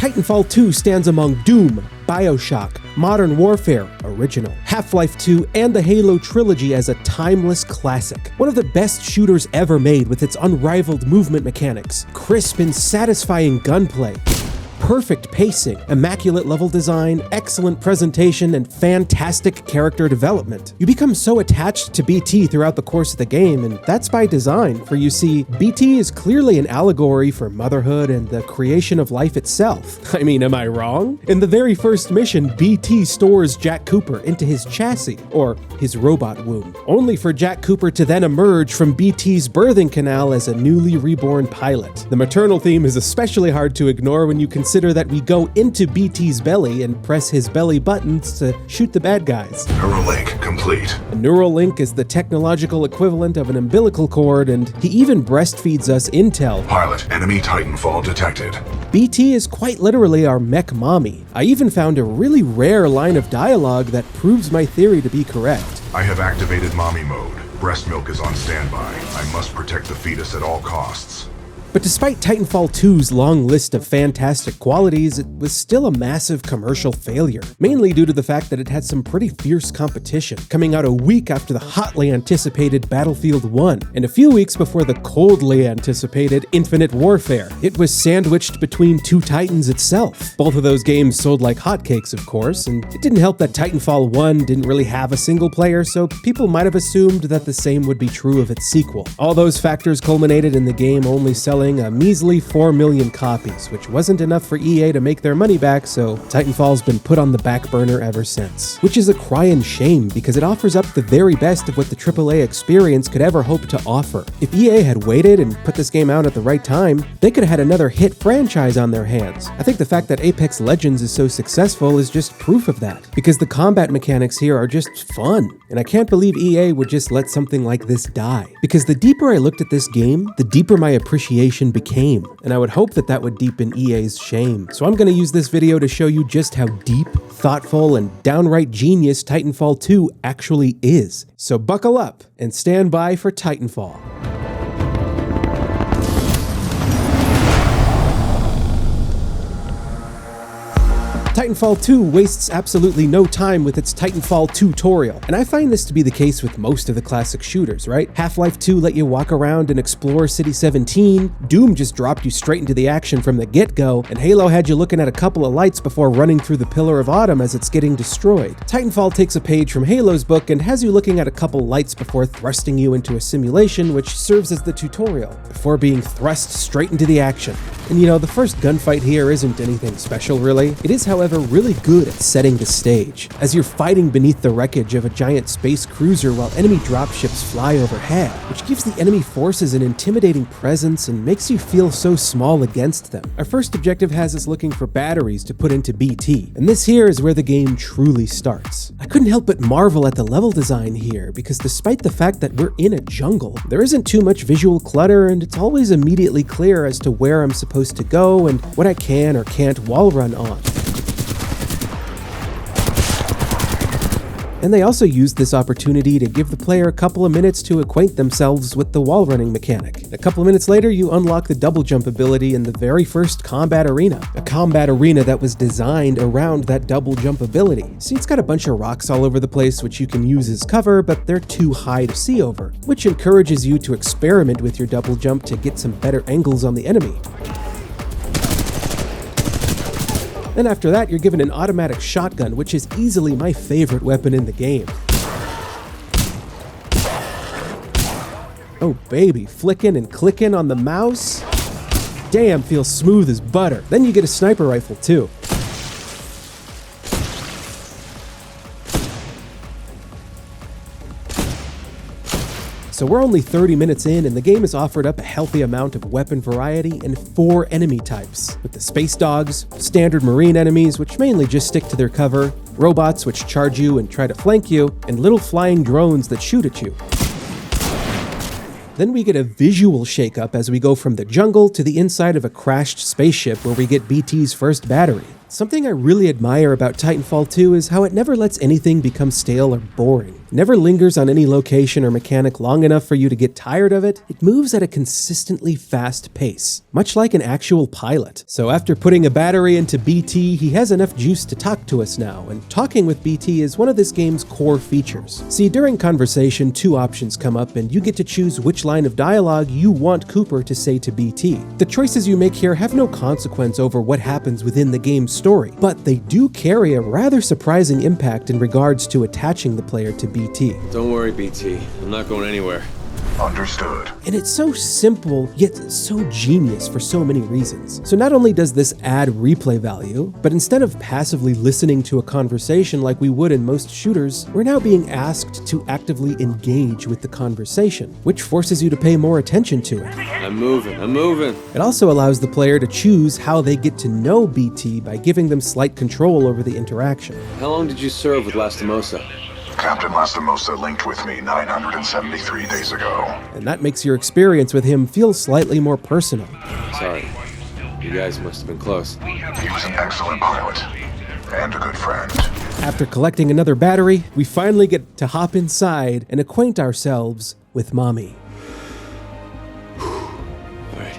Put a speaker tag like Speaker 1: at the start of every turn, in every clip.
Speaker 1: Titanfall 2 stands among Doom, BioShock, Modern Warfare, Original, Half-Life 2, and the Halo trilogy as a timeless classic. One of the best shooters ever made with its unrivaled movement mechanics, crisp and satisfying gunplay, perfect pacing, immaculate level design, excellent presentation, and fantastic character development. You become so attached to BT throughout the course of the game, and that's by design, for you see, BT is clearly an allegory for motherhood and the creation of life itself. I mean, am I wrong? In the very first mission, BT stores Jack Cooper into his chassis, or his robot womb, only for Jack Cooper to then emerge from BT's birthing canal as a newly reborn pilot. The maternal theme is especially hard to ignore when you consider that we go into BT's belly and press his belly buttons to shoot the bad guys.
Speaker 2: Neuralink complete.
Speaker 1: A neural link is the technological equivalent of an umbilical cord, and he even breastfeeds us intel.
Speaker 2: Pilot, enemy Titanfall detected.
Speaker 1: BT is quite literally our mech mommy. I even found a really rare line of dialogue that proves my theory to be correct.
Speaker 2: I have activated mommy mode. Breast milk is on standby. I must protect the fetus at all costs.
Speaker 1: But despite Titanfall 2's long list of fantastic qualities, it was still a massive commercial failure, mainly due to the fact that it had some pretty fierce competition, coming out a week after the hotly anticipated Battlefield 1, and a few weeks before the coldly anticipated Infinite Warfare. It was sandwiched between two Titans itself. Both of those games sold like hotcakes, of course, and it didn't help that Titanfall 1 didn't really have a single player, so people might have assumed that the same would be true of its sequel. All those factors culminated in the game only selling a measly 4 million copies, which wasn't enough for EA to make their money back, so Titanfall's been put on the back burner ever since. Which is a crying shame, because it offers up the very best of what the AAA experience could ever hope to offer. If EA had waited and put this game out at the right time, they could have had another hit franchise on their hands. I think the fact that Apex Legends is so successful is just proof of that, because the combat mechanics here are just fun, and I can't believe EA would just let something like this die. Because the deeper I looked at this game, the deeper my appreciation became, and I would hope that that would deepen EA's shame. So I'm going to use this video to show you just how deep, thoughtful, and downright genius Titanfall 2 actually is. So buckle up and stand by for Titanfall. Titanfall 2 wastes absolutely no time with its Titanfall tutorial, and I find this to be the case with most of the classic shooters, right? Half-Life 2 let you walk around and explore City 17, Doom just dropped you straight into the action from the get-go, and Halo had you looking at a couple of lights before running through the Pillar of Autumn as it's getting destroyed. Titanfall takes a page from Halo's book and has you looking at a couple lights before thrusting you into a simulation which serves as the tutorial, before being thrust straight into the action. And you know, the first gunfight here isn't anything special really. It is, however, really good at setting the stage, as you're fighting beneath the wreckage of a giant space cruiser while enemy dropships fly overhead, which gives the enemy forces an intimidating presence and makes you feel so small against them. Our first objective has us looking for batteries to put into BT, and this here is where the game truly starts. I couldn't help but marvel at the level design here, because despite the fact that we're in a jungle, there isn't too much visual clutter, and it's always immediately clear as to where I'm supposed to go and what I can or can't wall run on. And they also used this opportunity to give the player a couple of minutes to acquaint themselves with the wall running mechanic. A couple of minutes later, you unlock the double jump ability in the very first combat arena. A combat arena that was designed around that double jump ability. See, it's got a bunch of rocks all over the place which you can use as cover, but they're too high to see over, which encourages you to experiment with your double jump to get some better angles on the enemy. Then after that, you're given an automatic shotgun, which is easily my favorite weapon in the game. Oh baby, flicking and clicking on the mouse? Damn, feels smooth as butter. Then you get a sniper rifle too. So we're only 30 minutes in, and the game has offered up a healthy amount of weapon variety and 4 enemy types, with the space dogs, standard marine enemies which mainly just stick to their cover, robots which charge you and try to flank you, and little flying drones that shoot at you. Then we get a visual shakeup as we go from the jungle to the inside of a crashed spaceship where we get BT's first battery. Something I really admire about Titanfall 2 is how it never lets anything become stale or boring. It never lingers on any location or mechanic long enough for you to get tired of it. It moves at a consistently fast pace, much like an actual pilot. So after putting a battery into BT, he has enough juice to talk to us now, and talking with BT is one of this game's core features. See, during conversation, two options come up, and you get to choose which line of dialogue you want Cooper to say to BT. The choices you make here have no consequence over what happens within the game's story, but they do carry a rather surprising impact in regards to attaching the player to BT.
Speaker 3: Don't worry, BT. I'm not going anywhere.
Speaker 2: Understood.
Speaker 1: And it's so simple, yet so genius for so many reasons. So not only does this add replay value, but instead of passively listening to a conversation like we would in most shooters, we're now being asked to actively engage with the conversation, which forces you to pay more attention to it.
Speaker 3: I'm moving.
Speaker 1: It also allows the player to choose how they get to know BT by giving them slight control over the interaction.
Speaker 3: How long did you serve with Lastimosa?
Speaker 2: Captain Lastimosa linked with me 973 days ago.
Speaker 1: And that makes your experience with him feel slightly more personal.
Speaker 3: Sorry. You guys must have been close.
Speaker 2: He was an excellent pilot and a good friend.
Speaker 1: After collecting another battery, we finally get to hop inside and acquaint ourselves with Mommy.
Speaker 3: Alright.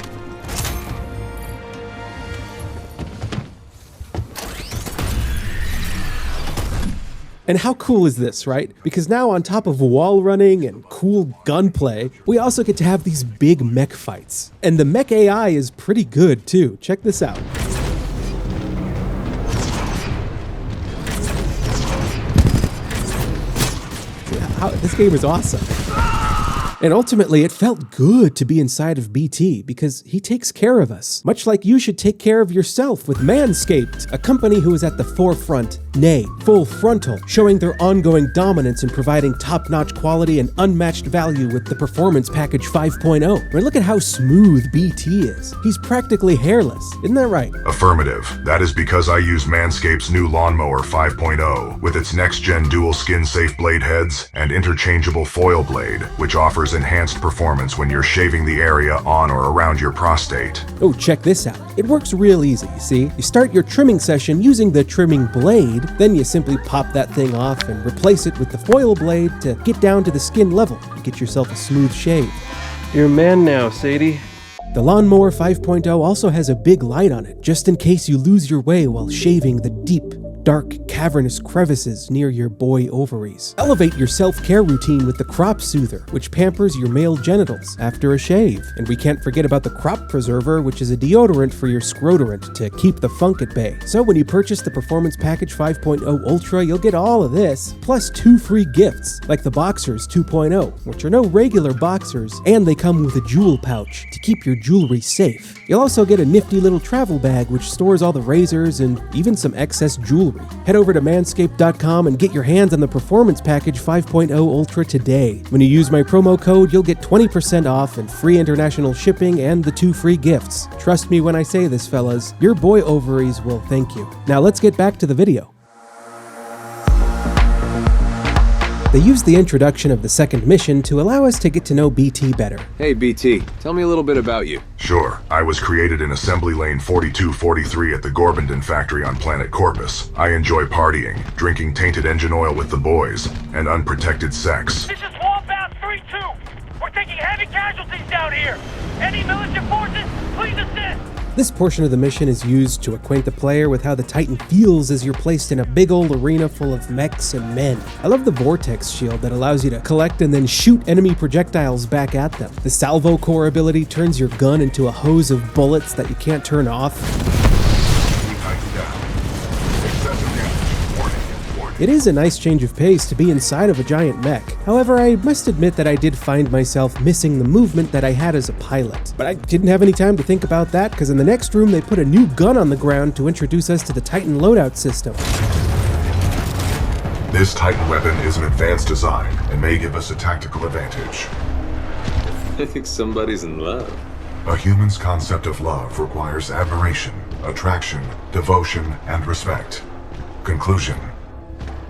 Speaker 1: And how cool is this, right? Because now on top of wall running and cool gunplay, we also get to have these big mech fights. And the mech AI is pretty good too. Check this out. This game is awesome. And ultimately, it felt good to be inside of BT because he takes care of us, much like you should take care of yourself with Manscaped, a company who is at the forefront, nay, full frontal, showing their ongoing dominance in providing top-notch quality and unmatched value with the Performance Package 5.0. I mean, look at how smooth BT is. He's practically hairless. Isn't that right?
Speaker 2: Affirmative. That is because I use Manscaped's new Lawnmower 5.0 with its next-gen dual skin-safe blade heads and interchangeable foil blade, which offers enhanced performance when you're shaving the area on or around your prostate.
Speaker 1: Oh, check this out. It works real easy, you see? You start your trimming session using the trimming blade, then you simply pop that thing off and replace it with the foil blade to get down to the skin level and get yourself a smooth shave.
Speaker 3: You're a man now, Sadie.
Speaker 1: The Lawnmower 5.0 also has a big light on it, just in case you lose your way while shaving the deep, dark, cavernous crevices near your boy ovaries. Elevate your self-care routine with the Crop Soother, which pampers your male genitals after a shave. And we can't forget about the Crop Preserver, which is a deodorant for your scrotorant to keep the funk at bay. So when you purchase the Performance Package 5.0 Ultra, you'll get all of this, plus 2 free gifts, like the Boxers 2.0, which are no regular boxers, and they come with a jewel pouch to keep your jewelry safe. You'll also get a nifty little travel bag which stores all the razors and even some excess jewelry. Head over to manscaped.com and get your hands on the Performance Package 5.0 Ultra today. When you use my promo code, you'll get 20% off and free international shipping and the 2 free gifts. Trust me when I say this, fellas, your boy ovaries will thank you. Now let's get back to the video. They used the introduction of the second mission to allow us to get to know BT better.
Speaker 3: Hey, BT. Tell me a little bit about you.
Speaker 2: Sure. I was created in Assembly Lane 4243 at the Gorbindon factory on planet Corpus. I enjoy partying, drinking tainted engine oil with the boys, and unprotected sex.
Speaker 4: This is Wallbound 3-2. We're taking heavy casualties down here. Any militia forces, please assist.
Speaker 1: This portion of the mission is used to acquaint the player with how the Titan feels as you're placed in a big old arena full of mechs and men. I love the Vortex shield that allows you to collect and then shoot enemy projectiles back at them. The Salvo Core ability turns your gun into a hose of bullets that you can't turn off. It is a nice change of pace to be inside of a giant mech. However, I must admit that I did find myself missing the movement that I had as a pilot. But I didn't have any time to think about that because in the next room they put a new gun on the ground to introduce us to the Titan loadout system.
Speaker 2: This Titan weapon is an advanced design and may give us a tactical advantage.
Speaker 3: I think somebody's in love.
Speaker 2: A human's concept of love requires admiration, attraction, devotion, and respect. Conclusion: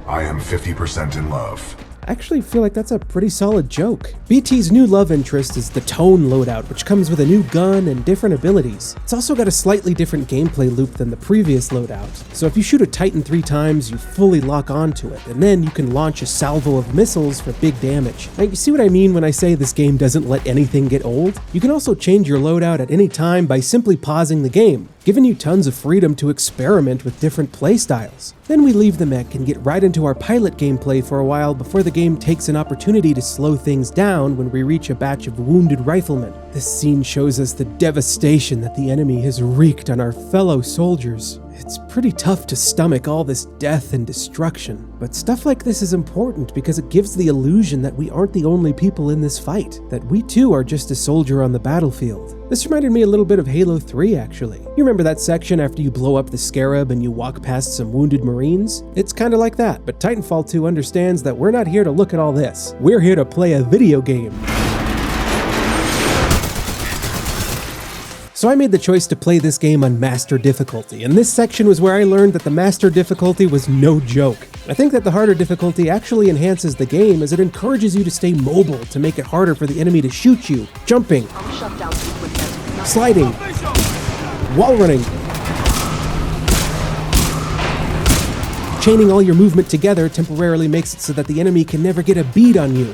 Speaker 2: I am 50% in love.
Speaker 1: I actually feel like that's a pretty solid joke. BT's new love interest is the Tone loadout, which comes with a new gun and different abilities. It's also got a slightly different gameplay loop than the previous loadout. So if you shoot a Titan 3 times, you fully lock onto it, and then you can launch a salvo of missiles for big damage. Now, you see what I mean when I say this game doesn't let anything get old? You can also change your loadout at any time by simply pausing the game, giving you tons of freedom to experiment with different playstyles. Then we leave the mech and get right into our pilot gameplay for a while before the game takes an opportunity to slow things down when we reach a batch of wounded riflemen. This scene shows us the devastation that the enemy has wreaked on our fellow soldiers. It's pretty tough to stomach all this death and destruction, but stuff like this is important because it gives the illusion that we aren't the only people in this fight, that we too are just a soldier on the battlefield. This reminded me a little bit of Halo 3 actually. You remember that section after you blow up the Scarab and you walk past some wounded Marines? It's kinda like that, but Titanfall 2 understands that we're not here to look at all this. We're here to play a video game. So I made the choice to play this game on Master Difficulty, and this section was where I learned that the Master Difficulty was no joke. I think that the harder difficulty actually enhances the game as it encourages you to stay mobile to make it harder for the enemy to shoot you, jumping, sliding, wall running, chaining all your movement together temporarily makes it so that the enemy can never get a bead on you.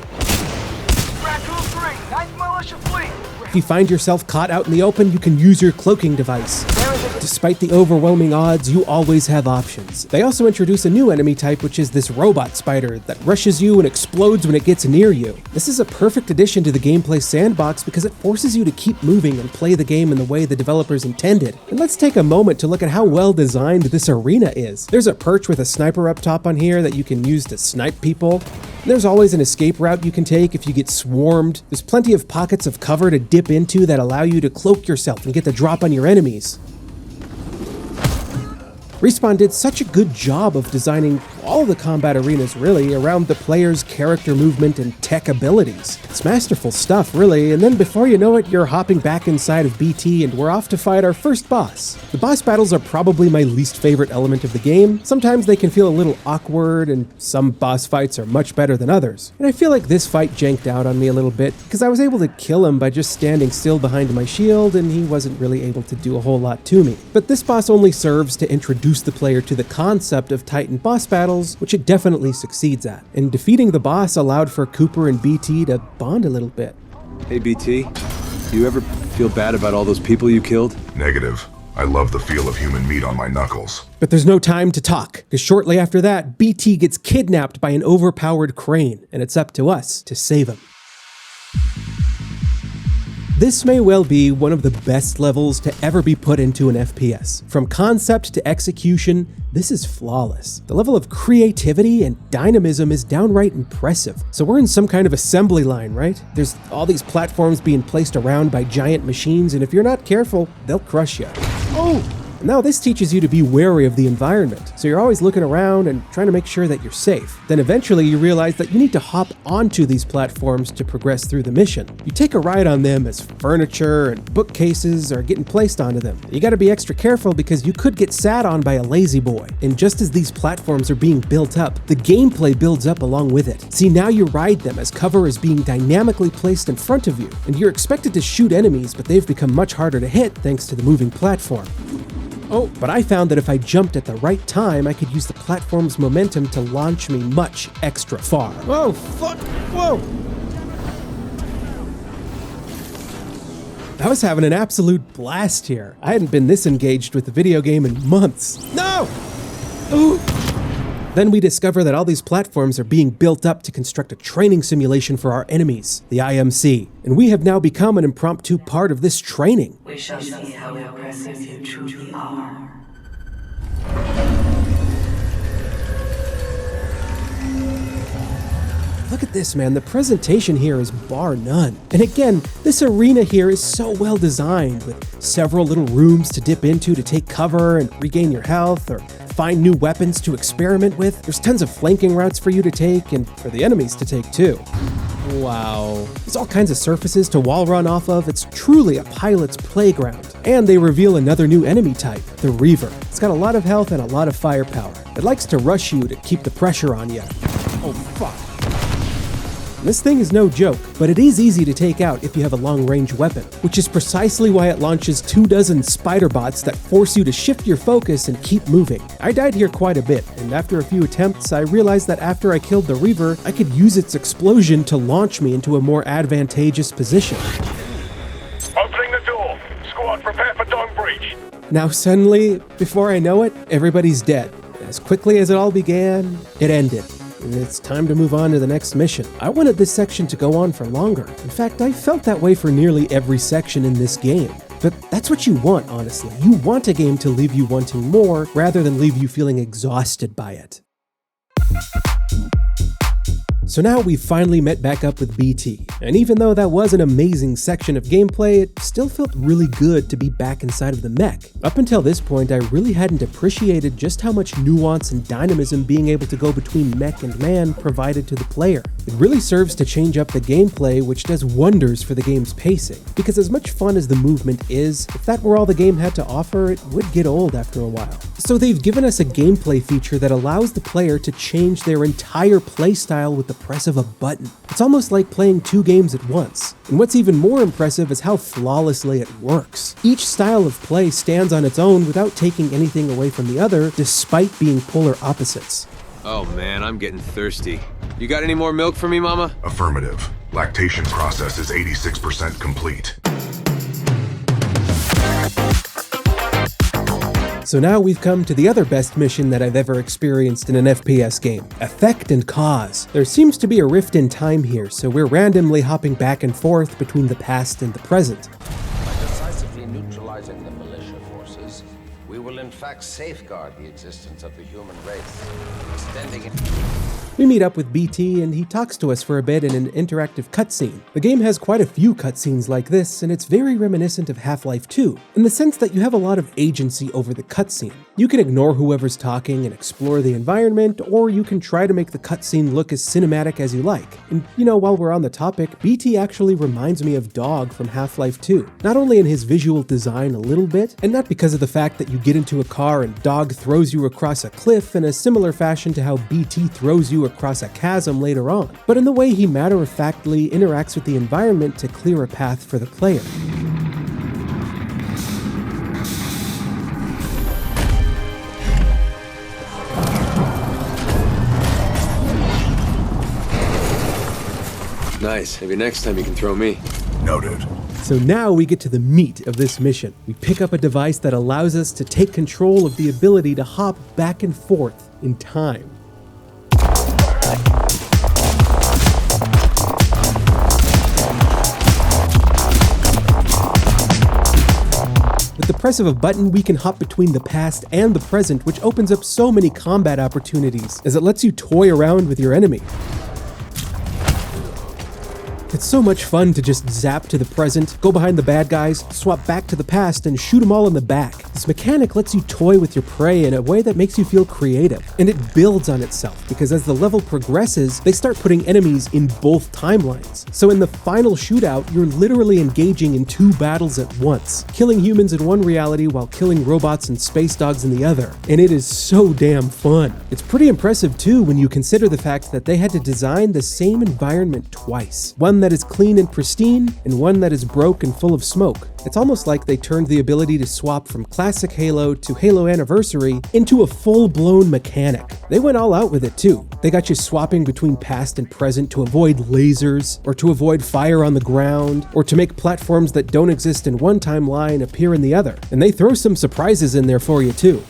Speaker 1: If you find yourself caught out in the open, you can use your cloaking device. Despite the overwhelming odds, you always have options. They also introduce a new enemy type, which is this robot spider that rushes you and explodes when it gets near you. This is a perfect addition to the gameplay sandbox because it forces you to keep moving and play the game in the way the developers intended. And let's take a moment to look at how well designed this arena is. There's a perch with a sniper up top on here that you can use to snipe people. There's always an escape route you can take if you get swarmed. There's plenty of pockets of cover to dip into that allow you to cloak yourself and get the drop on your enemies. Respawn did such a good job of designing all the combat arenas really around the player's character movement and tech abilities. It's masterful stuff really, and then before you know it, you're hopping back inside of BT and we're off to fight our first boss. The boss battles are probably my least favorite element of the game. Sometimes they can feel a little awkward and some boss fights are much better than others. And I feel like this fight janked out on me a little bit because I was able to kill him by just standing still behind my shield and he wasn't really able to do a whole lot to me. But this boss only serves to introduce the player to the concept of Titan boss battles, which it definitely succeeds at. And defeating the boss allowed for Cooper and BT to bond a little bit.
Speaker 3: Hey BT, do you ever feel bad about all those people you killed?
Speaker 2: Negative. I love the feel of human meat on my knuckles.
Speaker 1: But there's no time to talk, because shortly after that, BT gets kidnapped by an overpowered crane, and it's up to us to save him. This may well be one of the best levels to ever be put into an FPS. From concept to execution, this is flawless. The level of creativity and dynamism is downright impressive. So we're in some kind of assembly line, right? There's all these platforms being placed around by giant machines, and if you're not careful, they'll crush you. Oh! Now this teaches you to be wary of the environment, so you're always looking around and trying to make sure that you're safe. Then eventually you realize that you need to hop onto these platforms to progress through the mission. You take a ride on them as furniture and bookcases are getting placed onto them. You gotta be extra careful because you could get sat on by a lazy boy. And just as these platforms are being built up, the gameplay builds up along with it. See, now you ride them as cover is being dynamically placed in front of you, and you're expected to shoot enemies, but they've become much harder to hit thanks to the moving platform. Oh, but I found that if I jumped at the right time, I could use the platform's momentum to launch me much extra far. Whoa, fuck, whoa! I was having an absolute blast here. I hadn't been this engaged with the video game in months. No! Ooh! Then we discover that all these platforms are being built up to construct a training simulation for our enemies, the IMC, and we have now become an impromptu part of this training.
Speaker 5: We shall see how impressive you truly are.
Speaker 1: Look at this, man. The presentation here is bar none. And again, this arena here is so well designed with several little rooms to dip into to take cover and regain your health or find new weapons to experiment with. There's tons of flanking routes for you to take and for the enemies to take too. Wow. There's all kinds of surfaces to wall run off of. It's truly a pilot's playground. And they reveal another new enemy type, the Reaver. It's got a lot of health and a lot of firepower. It likes to rush you to keep the pressure on you. Oh, fuck. This thing is no joke, but it is easy to take out if you have a long-range weapon, which is precisely why it launches 24 spider bots that force you to shift your focus and keep moving. I died here quite a bit, and after a few attempts, I realized that after I killed the Reaver, I could use its explosion to launch me into a more advantageous position.
Speaker 4: Opening the door. Squad, prepare for dome breach.
Speaker 1: Now suddenly, before I know it, everybody's dead. As quickly as it all began, it ended. And it's time to move on to the next mission. I wanted this section to go on for longer. In fact, I felt that way for nearly every section in this game. But that's what you want, honestly. You want a game to leave you wanting more, rather than leave you feeling exhausted by it. So now we've finally met back up with BT, and even though that was an amazing section of gameplay, it still felt really good to be back inside of the mech. Up until this point, I really hadn't appreciated just how much nuance and dynamism being able to go between mech and man provided to the player. It really serves to change up the gameplay, which does wonders for the game's pacing, because as much fun as the movement is, if that were all the game had to offer, it would get old after a while. So they've given us a gameplay feature that allows the player to change their entire playstyle with the press of a button. It's almost like playing two games at once. And what's even more impressive is how flawlessly it works. Each style of play stands on its own without taking anything away from the other, despite being polar opposites.
Speaker 3: Oh man, I'm getting thirsty. You got any more milk for me, Mama?
Speaker 2: Affirmative. Lactation process is 86% complete.
Speaker 1: So now we've come to the other best mission that I've ever experienced in an FPS game, Effect and Cause. There seems to be a rift in time here, so we're randomly hopping back and forth between the past and the present.
Speaker 6: By decisively neutralizing the militia forces, we will in fact safeguard the existence of the human race, extending it.
Speaker 1: We meet up with BT and he talks to us for a bit in an interactive cutscene. The game has quite a few cutscenes like this, and it's very reminiscent of Half-Life 2, in the sense that you have a lot of agency over the cutscene. You can ignore whoever's talking and explore the environment, or you can try to make the cutscene look as cinematic as you like. And while we're on the topic, BT actually reminds me of Dog from Half-Life 2, not only in his visual design a little bit, and not because of the fact that you get into a car and Dog throws you across a cliff in a similar fashion to how BT throws you across a chasm later on, but in the way he matter-of-factly interacts with the environment to clear a path for the player.
Speaker 3: Nice. Maybe next time you can throw me.
Speaker 2: Noted.
Speaker 1: So now we get to the meat of this mission. We pick up a device that allows us to take control of the ability to hop back and forth in time. With the press of a button, we can hop between the past and the present, which opens up so many combat opportunities, as it lets you toy around with your enemy. It's so much fun to just zap to the present, go behind the bad guys, swap back to the past, and shoot them all in the back. This mechanic lets you toy with your prey in a way that makes you feel creative, and it builds on itself, because as the level progresses, they start putting enemies in both timelines. So in the final shootout, you're literally engaging in two battles at once, killing humans in one reality while killing robots and space dogs in the other, and it is so damn fun. It's pretty impressive too when you consider the fact that they had to design the same environment twice. One that is clean and pristine, and one that is broke and full of smoke. It's almost like they turned the ability to swap from classic Halo to Halo Anniversary into a full-blown mechanic. They went all out with it too. They got you swapping between past and present to avoid lasers, or to avoid fire on the ground, or to make platforms that don't exist in one timeline appear in the other. And they throw some surprises in there for you too.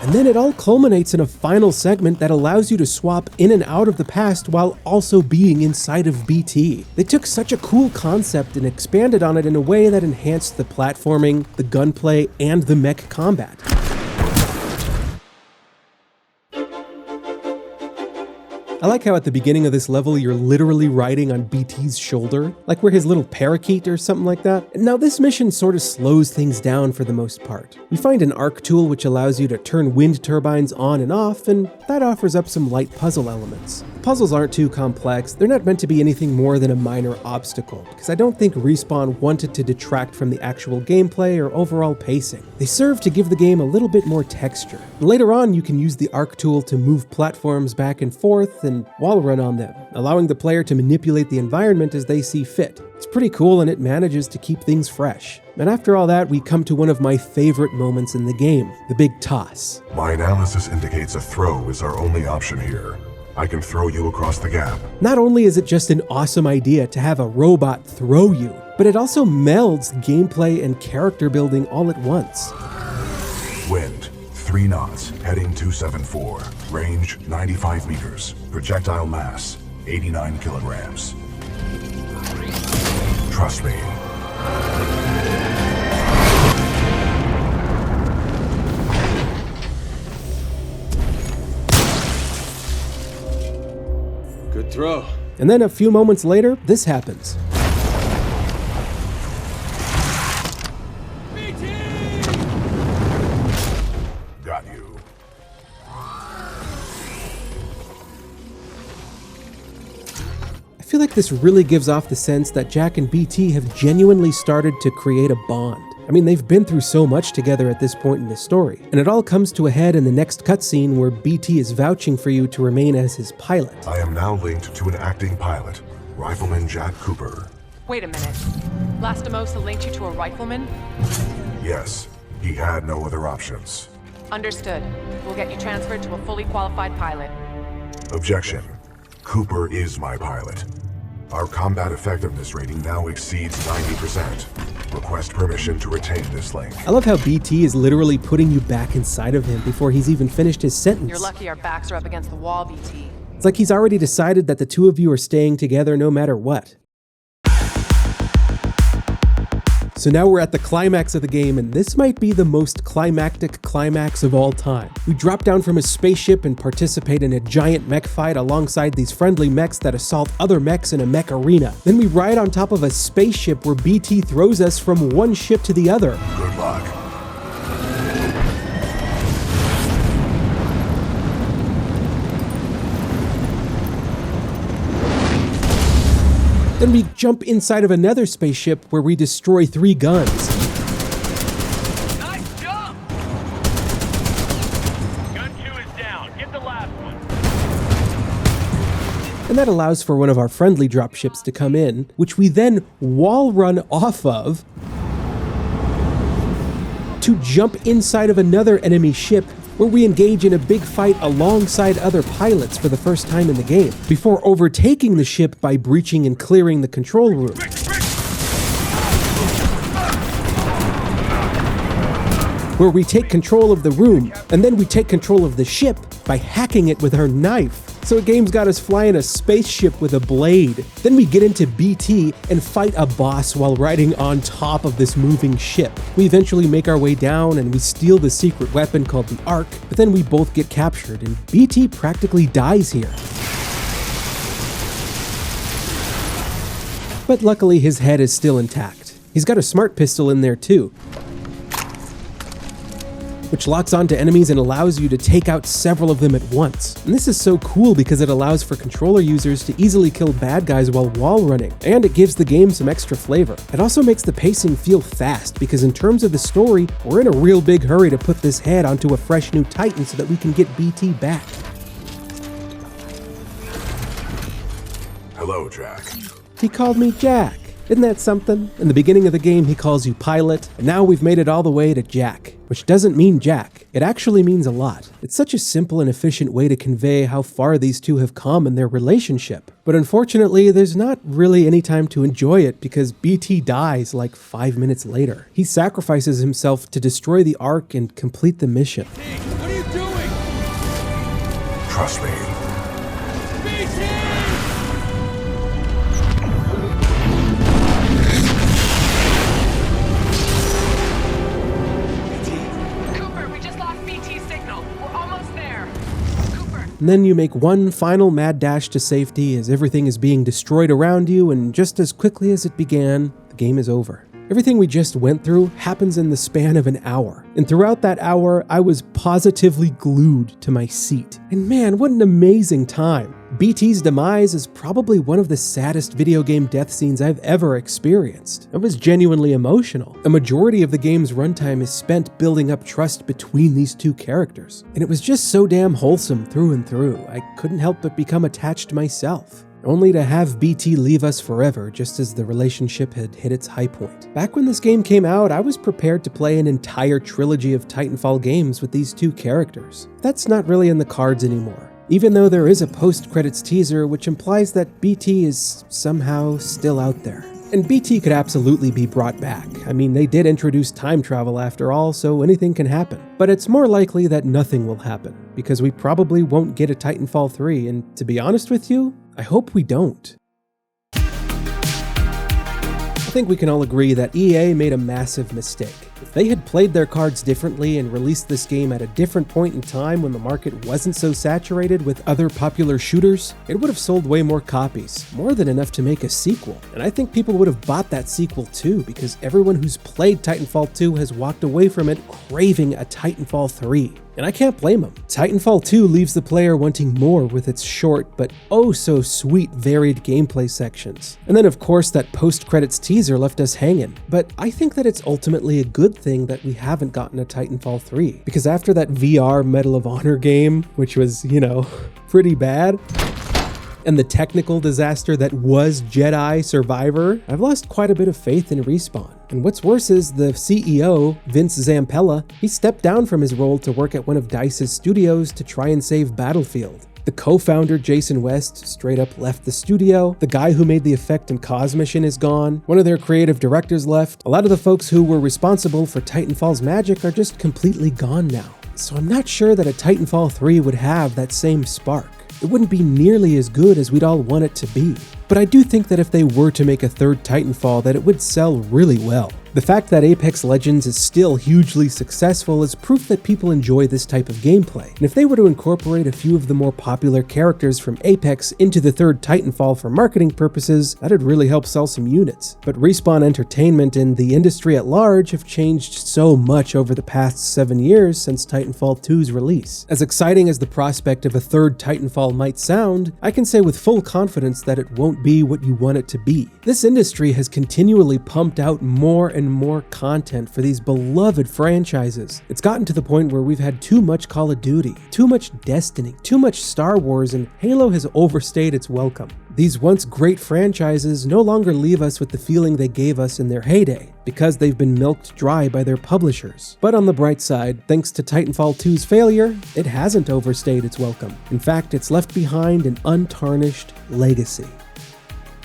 Speaker 1: And then it all culminates in a final segment that allows you to swap in and out of the past while also being inside of BT. They took such a cool concept and expanded on it in a way that enhanced the platforming, the gunplay, and the mech combat. I like how at the beginning of this level you're literally riding on BT's shoulder, like we're his little parakeet or something like that. Now this mission sort of slows things down for the most part. You find an arc tool which allows you to turn wind turbines on and off, and that offers up some light puzzle elements. The puzzles aren't too complex, they're not meant to be anything more than a minor obstacle, because I don't think Respawn wanted to detract from the actual gameplay or overall pacing. They serve to give the game a little bit more texture. And later on you can use the arc tool to move platforms back and forth and wall run on them, allowing the player to manipulate the environment as they see fit. It's pretty cool and it manages to keep things fresh. And after all that, we come to one of my favorite moments in the game, the big toss.
Speaker 2: My analysis indicates a throw is our only option here. I can throw you across the gap.
Speaker 1: Not only is it just an awesome idea to have a robot throw you, but it also melds gameplay and character building all at once.
Speaker 2: Wind, 3 knots, heading 274. Range, 95 meters. Projectile mass, 89 kilograms. Trust me.
Speaker 3: Good throw.
Speaker 1: And then a few moments later, this happens.
Speaker 2: Got you.
Speaker 1: I feel like this really gives off the sense that Jack and BT have genuinely started to create a bond. I mean, they've been through so much together at this point in the story, and it all comes to a head in the next cutscene where BT is vouching for you to remain as his pilot.
Speaker 2: I am now linked to an acting pilot, Rifleman Jack Cooper.
Speaker 7: Wait a minute. Lastimosa linked you to a rifleman?
Speaker 2: Yes, he had no other options.
Speaker 7: Understood. We'll get you transferred to a fully qualified pilot.
Speaker 2: Objection. Cooper is my pilot. Our combat effectiveness rating now exceeds 90%. Request permission to retain this link.
Speaker 1: I love how BT is literally putting you back inside of him before he's even finished his sentence.
Speaker 7: You're lucky our backs are up against the wall, BT.
Speaker 1: It's like he's already decided that the two of you are staying together no matter what. So now we're at the climax of the game, and this might be the most climactic climax of all time. We drop down from a spaceship and participate in a giant mech fight alongside these friendly mechs that assault other mechs in a mech arena. Then we ride on top of a spaceship where BT throws us from one ship to the other.
Speaker 2: Good luck.
Speaker 1: Then we jump inside of another spaceship where we destroy 3 guns.
Speaker 4: Nice jump! Gun 2 is down. Get the last one.
Speaker 1: And that allows for one of our friendly dropships to come in, which we then wall run off of to jump inside of another enemy ship where we engage in a big fight alongside other pilots for the first time in the game, before overtaking the ship by breaching and clearing the control room. Where we take control of the room, and then we take control of the ship by hacking it with our knife. So the game's got us flying a spaceship with a blade. Then we get into BT and fight a boss while riding on top of this moving ship. We eventually make our way down and we steal the secret weapon called the Arc, but then we both get captured and BT practically dies here. But luckily his head is still intact. He's got a smart pistol in there too, which locks onto enemies and allows you to take out several of them at once. And this is so cool because it allows for controller users to easily kill bad guys while wall running, and it gives the game some extra flavor. It also makes the pacing feel fast because in terms of the story, we're in a real big hurry to put this head onto a fresh new Titan so that we can get BT back.
Speaker 2: Hello, Jack.
Speaker 1: He called me Jack. Isn't that something? In the beginning of the game, he calls you Pilot, and now we've made it all the way to Jack, which doesn't mean Jack. It actually means a lot. It's such a simple and efficient way to convey how far these two have come in their relationship. But unfortunately, there's not really any time to enjoy it because BT dies like 5 minutes later. He sacrifices himself to destroy the Ark and complete the mission.
Speaker 4: What are you doing?
Speaker 2: Trust me.
Speaker 7: Cooper, we just lost BT signal. We're almost there. Cooper,
Speaker 1: and then you make one final mad dash to safety as everything is being destroyed around you, and just as quickly as it began, the game is over. Everything we just went through happens in the span of an hour, and throughout that hour, I was positively glued to my seat. And man, what an amazing time. BT's demise is probably one of the saddest video game death scenes I've ever experienced. It was genuinely emotional. A majority of the game's runtime is spent building up trust between these two characters, and it was just so damn wholesome through and through. I couldn't help but become attached myself. Only to have BT leave us forever just as the relationship had hit its high point. Back when this game came out, I was prepared to play an entire trilogy of Titanfall games with these two characters. That's not really in the cards anymore, even though there is a post-credits teaser which implies that BT is somehow still out there. And BT could absolutely be brought back. I mean, they did introduce time travel after all, so anything can happen. But it's more likely that nothing will happen, because we probably won't get a Titanfall 3, and to be honest with you, I hope we don't. I think we can all agree that EA made a massive mistake. If they had played their cards differently and released this game at a different point in time when the market wasn't so saturated with other popular shooters, it would have sold way more copies, more than enough to make a sequel. And I think people would have bought that sequel too, because everyone who's played Titanfall 2 has walked away from it craving a Titanfall 3. And I can't blame them. Titanfall 2 leaves the player wanting more with its short but oh so sweet varied gameplay sections. And then of course that post-credits teaser left us hanging. But I think that it's ultimately a good thing that we haven't gotten a Titanfall 3. Because after that VR Medal of Honor game, which was, pretty bad, and the technical disaster that was Jedi Survivor, I've lost quite a bit of faith in Respawn. And what's worse is the CEO, Vince Zampella, he stepped down from his role to work at one of DICE's studios to try and save Battlefield. The co-founder, Jason West, straight up left the studio. The guy who made the Effect and Cause mission is gone. One of their creative directors left. A lot of the folks who were responsible for Titanfall's magic are just completely gone now. So I'm not sure that a Titanfall 3 would have that same spark. It wouldn't be nearly as good as we'd all want it to be. But I do think that if they were to make a third Titanfall, that it would sell really well. The fact that Apex Legends is still hugely successful is proof that people enjoy this type of gameplay. And if they were to incorporate a few of the more popular characters from Apex into the third Titanfall for marketing purposes, that'd really help sell some units. But Respawn Entertainment and the industry at large have changed so much over the past 7 years since Titanfall 2's release. As exciting as the prospect of a third Titanfall might sound, I can say with full confidence that it won't be what you want it to be. This industry has continually pumped out more and more content for these beloved franchises. It's gotten to the point where we've had too much Call of Duty, too much Destiny, too much Star Wars, and Halo has overstayed its welcome. These once great franchises no longer leave us with the feeling they gave us in their heyday, because they've been milked dry by their publishers. But on the bright side, thanks to Titanfall 2's failure, it hasn't overstayed its welcome. In fact, it's left behind an untarnished legacy.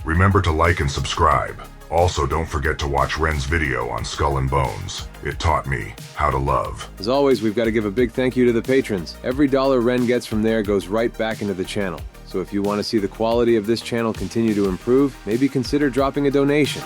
Speaker 2: Remember to like and subscribe. Also, don't forget to watch Ren's video on Skull and Bones. It taught me how to love.
Speaker 3: As always, we've got to give a big thank you to the patrons. Every dollar Ren gets from there goes right back into the channel. So if you want to see the quality of this channel continue to improve, maybe consider dropping a donation.